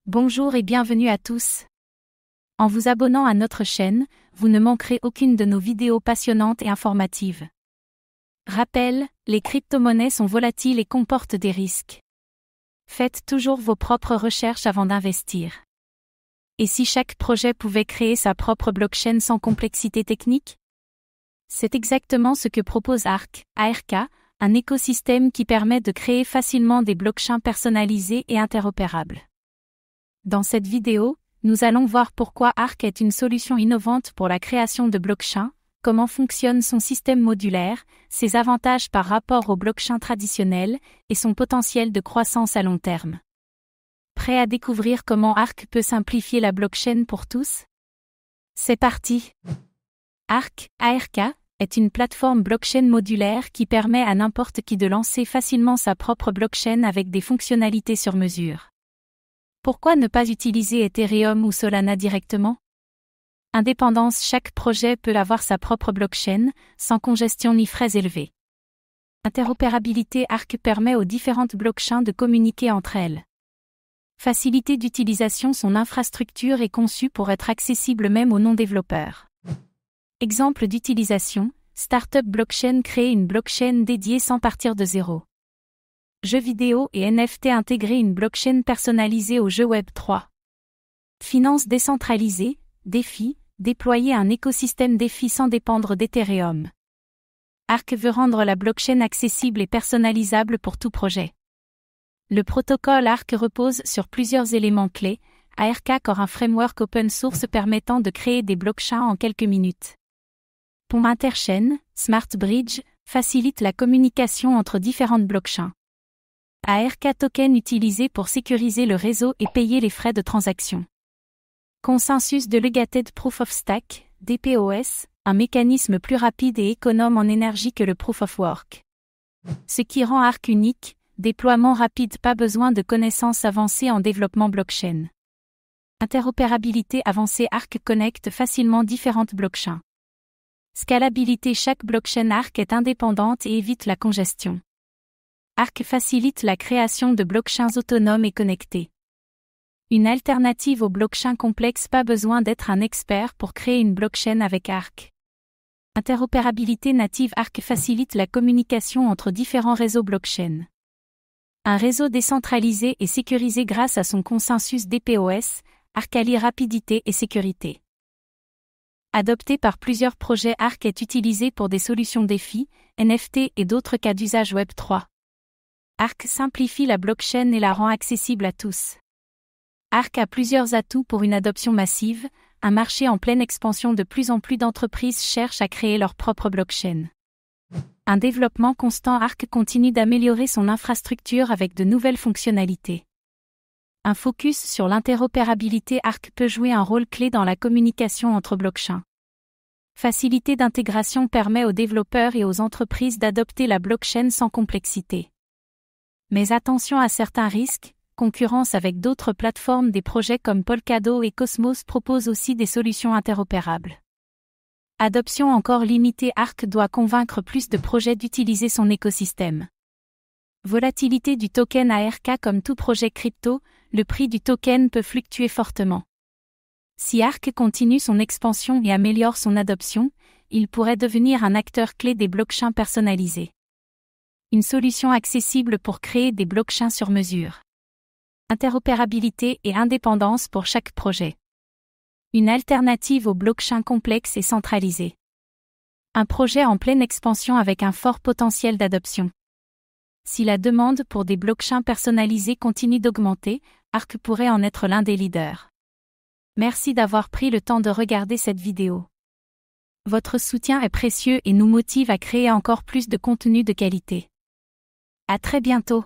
Bonjour et bienvenue à tous. En vous abonnant à notre chaîne, vous ne manquerez aucune de nos vidéos passionnantes et informatives. Rappel, les crypto-monnaies sont volatiles et comportent des risques. Faites toujours vos propres recherches avant d'investir. Et si chaque projet pouvait créer sa propre blockchain sans complexité technique? C'est exactement ce que propose ARK, un écosystème qui permet de créer facilement des blockchains personnalisées et interopérables. Dans cette vidéo, nous allons voir pourquoi ARK est une solution innovante pour la création de blockchains, comment fonctionne son système modulaire, ses avantages par rapport aux blockchains traditionnels et son potentiel de croissance à long terme. Prêt à découvrir comment ARK peut simplifier la blockchain pour tous? C'est parti! ARK est une plateforme blockchain modulaire qui permet à n'importe qui de lancer facilement sa propre blockchain avec des fonctionnalités sur mesure. Pourquoi ne pas utiliser Ethereum ou Solana directement? Indépendance, chaque projet peut avoir sa propre blockchain, sans congestion ni frais élevés. Interopérabilité, ARK permet aux différentes blockchains de communiquer entre elles. Facilité d'utilisation, son infrastructure est conçue pour être accessible même aux non-développeurs. Exemple d'utilisation, Startup Blockchain, créer une blockchain dédiée sans partir de zéro. Jeux vidéo et NFT, intégrer une blockchain personnalisée aux jeux Web3. Finance décentralisée, DeFi, déployer un écosystème DeFi sans dépendre d'Ethereum. ARK veut rendre la blockchain accessible et personnalisable pour tout projet. Le protocole ARK repose sur plusieurs éléments clés, ARK Core, un framework open source permettant de créer des blockchains en quelques minutes. POM interchain, Smart Bridge, facilite la communication entre différentes blockchains. ARK Token, utilisé pour sécuriser le réseau et payer les frais de transaction. Consensus Delegated Proof of Stake, DPoS, un mécanisme plus rapide et économe en énergie que le Proof of Work. Ce qui rend ARK unique, déploiement rapide, pas besoin de connaissances avancées en développement blockchain. Interopérabilité avancée, ARK connecte facilement différentes blockchains. Scalabilité, chaque blockchain ARK est indépendante et évite la congestion. ARK facilite la création de blockchains autonomes et connectés. Une alternative aux blockchains complexes, pas besoin d'être un expert pour créer une blockchain avec ARK. Interopérabilité native, ARK facilite la communication entre différents réseaux blockchain. Un réseau décentralisé et sécurisé grâce à son consensus DPoS, ARK allie rapidité et sécurité. Adopté par plusieurs projets, ARK est utilisé pour des solutions DeFi, NFT et d'autres cas d'usage Web3. ARK simplifie la blockchain et la rend accessible à tous. ARK a plusieurs atouts pour une adoption massive, un marché en pleine expansion, de plus en plus d'entreprises cherchent à créer leur propre blockchain. Un développement constant, ARK continue d'améliorer son infrastructure avec de nouvelles fonctionnalités. Un focus sur l'interopérabilité, ARK peut jouer un rôle clé dans la communication entre blockchains. Facilité d'intégration permet aux développeurs et aux entreprises d'adopter la blockchain sans complexité. Mais attention à certains risques, concurrence avec d'autres plateformes. Des projets comme Polkadot et Cosmos proposent aussi des solutions interopérables. Adoption encore limitée, ARK doit convaincre plus de projets d'utiliser son écosystème. Volatilité du token ARK, comme tout projet crypto, le prix du token peut fluctuer fortement. Si ARK continue son expansion et améliore son adoption, il pourrait devenir un acteur clé des blockchains personnalisés. Une solution accessible pour créer des blockchains sur mesure. Interopérabilité et indépendance pour chaque projet. Une alternative aux blockchains complexes et centralisés. Un projet en pleine expansion avec un fort potentiel d'adoption. Si la demande pour des blockchains personnalisés continue d'augmenter, ARK pourrait en être l'un des leaders. Merci d'avoir pris le temps de regarder cette vidéo. Votre soutien est précieux et nous motive à créer encore plus de contenu de qualité. À très bientôt.